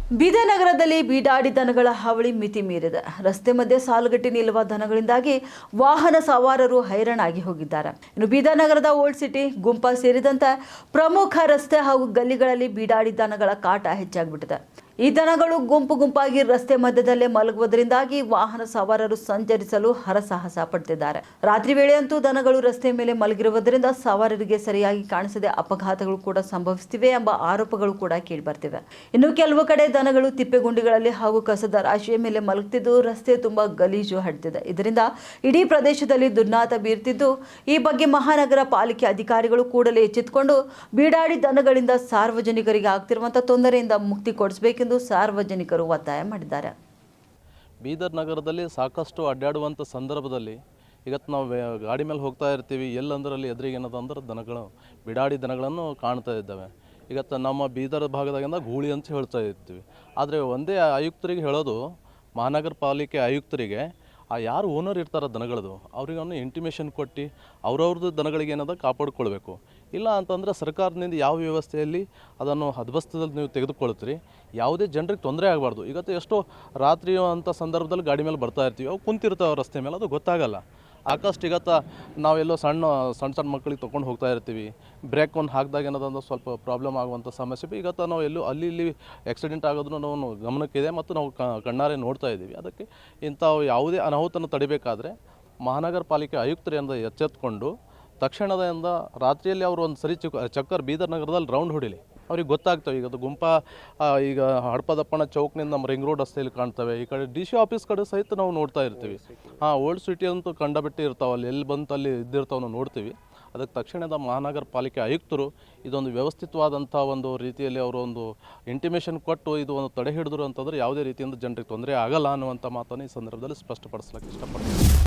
ಬೀದರ್ ನಗರದಲ್ಲಿ ಬೀಡಾಡಿ ದನಗಳ ಹಾವಳಿ ಮಿತಿ ಮೀರಿದೆ. ರಸ್ತೆ ಮಧ್ಯೆ ಸಾಲುಗಟ್ಟಿ ನಿಲ್ಲುವ ದನಗಳಿಂದಾಗಿ ವಾಹನ ಸವಾರರು ಹೈರಾಣಾಗಿ ಹೋಗಿದ್ದಾರೆ. ಇನ್ನು ಬೀದರ್ ನಗರದ ಓಲ್ಡ್ ಸಿಟಿ, ಗುಂಪಾ ಸೇರಿದಂತೆ ಪ್ರಮುಖ ರಸ್ತೆ ಹಾಗೂ ಗಲ್ಲಿಗಳಲ್ಲಿ ಬೀಡಾಡಿ ದನಗಳ ಕಾಟ ಹೆಚ್ಚಾಗಿಬಿಟ್ಟಿದೆ. ಈ ದನಗಳು ಗುಂಪಾಗಿ ರಸ್ತೆ ಮಧ್ಯದಲ್ಲೇ ಮಲಗುವುದರಿಂದಾಗಿ ವಾಹನ ಸವಾರರು ಸಂಚರಿಸಲು ಹರಸಾಹಸ ಪಡ್ತಿದ್ದಾರೆ. ರಾತ್ರಿ ವೇಳೆಯಂತೂ ದನಗಳು ರಸ್ತೆ ಮೇಲೆ ಮಲಗಿರುವುದರಿಂದ ಸವಾರರಿಗೆ ಸರಿಯಾಗಿ ಕಾಣಿಸದೆ ಅಪಘಾತಗಳು ಕೂಡ ಸಂಭವಿಸುತ್ತಿವೆ ಎಂಬ ಆರೋಪಗಳು ಕೂಡ ಕೇಳಿಬರ್ತಿವೆ. ಇನ್ನು ಕೆಲವು ಕಡೆ ದನಗಳು ತಿಪ್ಪೆಗುಂಡಿಗಳಲ್ಲಿ ಹಾಗೂ ಕಸದ ರಾಶಿಯ ಮೇಲೆ ಮಲಗುತ್ತಿದ್ದು ರಸ್ತೆ ತುಂಬಾ ಗಲೀಜು ಹಡ್ತಿದೆ. ಇದರಿಂದ ಇಡೀ ಪ್ರದೇಶದಲ್ಲಿ ದುರ್ನಾತ ಬೀರ್ತಿದ್ದು, ಈ ಬಗ್ಗೆ ಮಹಾನಗರ ಪಾಲಿಕೆ ಅಧಿಕಾರಿಗಳು ಕೂಡಲೇ ಎಚ್ಚೆತ್ತುಕೊಂಡು ಬೀಡಾಡಿ ದನಗಳಿಂದ ಸಾರ್ವಜನಿಕರಿಗೆ ಆಗ್ತಿರುವಂತಹ ತೊಂದರೆಯಿಂದ ಮುಕ್ತಿ ಕೊಡಿಸಬೇಕು ಸಾರ್ವಜನಿಕರು ಒತ್ತಾಯ ಮಾಡಿದ್ದಾರೆ. ಬೀದರ್ ನಗರದಲ್ಲಿ ಸಾಕಷ್ಟು ಅಡ್ಡಾಡುವಂಥ ಸಂದರ್ಭದಲ್ಲಿ ಇವತ್ತು ನಾವು ಗಾಡಿ ಮೇಲೆ ಹೋಗ್ತಾ ಇರ್ತೀವಿ, ಎಲ್ಲಂದರಲ್ಲಿ ಎದುರಿಗೆ ಏನದಂದ್ರೆ ದನಗಳು, ಬಿಡಾಡಿ ದನಗಳನ್ನು ಕಾಣ್ತಾ ಇದ್ದಾವೆ. ಇವತ್ತು ನಮ್ಮ ಬೀದರ್ ಭಾಗದಾಗಿಂದ ಗೂಳಿ ಅಂತ ಹೇಳ್ತಾ ಇರ್ತೀವಿ. ಆದರೆ ಒಂದೇ ಆಯುಕ್ತರಿಗೆ ಹೇಳೋದು, ಮಹಾನಗರ ಪಾಲಿಕೆ ಆಯುಕ್ತರಿಗೆ, ಯಾರು ಓನರ್ ಇರ್ತಾರೆ ದನಗಳದು ಅವ್ರಿಗೆ ಇಂಟಿಮೇಷನ್ ಕೊಟ್ಟು ಅವ್ರವ್ರದ್ದು ದನಗಳಿಗೆ ಏನದ ಕಾಪಾಡಿಕೊಳ್ಬೇಕು. ಇಲ್ಲ ಅಂತಂದರೆ ಸರ್ಕಾರದಿಂದ ಯಾವ ವ್ಯವಸ್ಥೆಯಲ್ಲಿ ಅದನ್ನು ಹದ್ಬಸ್ತದಲ್ಲಿ ನೀವು ತೆಗೆದುಕೊಳ್ತೀರಿ, ಯಾವುದೇ ಜನರಿಗೆ ತೊಂದರೆ ಆಗಬಾರ್ದು. ಇವತ್ತು ಎಷ್ಟೋ ರಾತ್ರಿ ಅಂಥ ಸಂದರ್ಭದಲ್ಲಿ ಗಾಡಿ ಮೇಲೆ ಬರ್ತಾ ಇರ್ತೀವಿ, ಅವು ಕುಂತಿರ್ತಾವೆ ರಸ್ತೆ ಮೇಲೆ, ಅದು ಗೊತ್ತಾಗಲ್ಲ. ಆಕಸ್ಟ್ ಇವತ್ತು ನಾವೆಲ್ಲೋ ಸಣ್ಣ ಮಕ್ಕಳಿಗೆ ತೊಗೊಂಡು ಹೋಗ್ತಾ ಇರ್ತೀವಿ, ಬ್ರೇಕ್ ಒಂದು ಹಾಕಿದಾಗ ಏನದಂದ್ರೆ ಸ್ವಲ್ಪ ಪ್ರಾಬ್ಲಮ್ ಆಗುವಂಥ ಸಮಸ್ಯೆ. ಇವತ್ತು ನಾವು ಎಲ್ಲೂ ಅಲ್ಲಿ ಆಕ್ಸಿಡೆಂಟ್ ಆಗೋದನ್ನು ನಾವು ಗಮನಕ್ಕಿದೆ ಮತ್ತು ನಾವು ಕಣ್ಣಾರೆ ನೋಡ್ತಾ ಇದ್ದೀವಿ. ಅದಕ್ಕೆ ಇಂಥವು ಯಾವುದೇ ಅನಾಹುತನ ತಡಿಬೇಕಾದ್ರೆ ಮಹಾನಗರ ಪಾಲಿಕೆ ಆಯುಕ್ತರಿಂದ ಎಚ್ಚೆತ್ತುಕೊಂಡು ತಕ್ಷಣದಿಂದ ರಾತ್ರಿಯಲ್ಲಿ ಅವರು ಒಂದು ಸರಿ ಚಕ್ಕರ್ ಬೀದರ್ ನಗರದಲ್ಲಿ ರೌಂಡ್ ಹೊಡಿಲಿ, ಅವ್ರಿಗೆ ಗೊತ್ತಾಗ್ತವೆ. ಈಗ ಅದು ಗುಂಪಾ ಈಗ ಹಡಪದಪ್ಪನ ಚೌಕ್ನಿಂದ ನಮ್ಮ ರಿಂಗ್ ರೋಡ್ ರಸ್ತೆಯಲ್ಲಿ ಕಾಣ್ತವೆ. ಈ ಕಡೆ ಡಿ ಸಿ ಆಫೀಸ್ ಕಡೆ ಸಹಿತ ನಾವು ನೋಡ್ತಾ ಇರ್ತೀವಿ. ಓಲ್ಡ್ ಸಿಟಿ ಅಂತೂ ಕಂಡಬಿಟ್ಟು ಇರ್ತಾವೆ, ಅಲ್ಲಿ ಎಲ್ಲಿ ಬಂತು ಅಲ್ಲಿ ಇದ್ದಿರ್ತಾವೆ, ನಾವು ನೋಡ್ತೀವಿ. ಅದಕ್ಕೆ ತಕ್ಷಣದ ಮಹಾನಗರ ಪಾಲಿಕೆ ಆಯುಕ್ತರು ಇದೊಂದು ವ್ಯವಸ್ಥಿತವಾದಂಥ ಒಂದು ರೀತಿಯಲ್ಲಿ ಅವರು ಒಂದು ಇಂಟಿಮೇಷನ್ ಕೊಟ್ಟು ಇದು ಒಂದು ತಡೆ ಹಿಡಿದ್ರು ಅಂತಂದರೆ ಯಾವುದೇ ರೀತಿಯಿಂದ ಜನರಿಗೆ ತೊಂದರೆ ಆಗಲ್ಲ ಅನ್ನುವಂಥ ಮಾತನ್ನು ಈ ಸಂದರ್ಭದಲ್ಲಿ ಸ್ಪಷ್ಟಪಡಿಸ್ಲಿಕ್ಕೆ ಇಷ್ಟಪಡ್ತೀನಿ.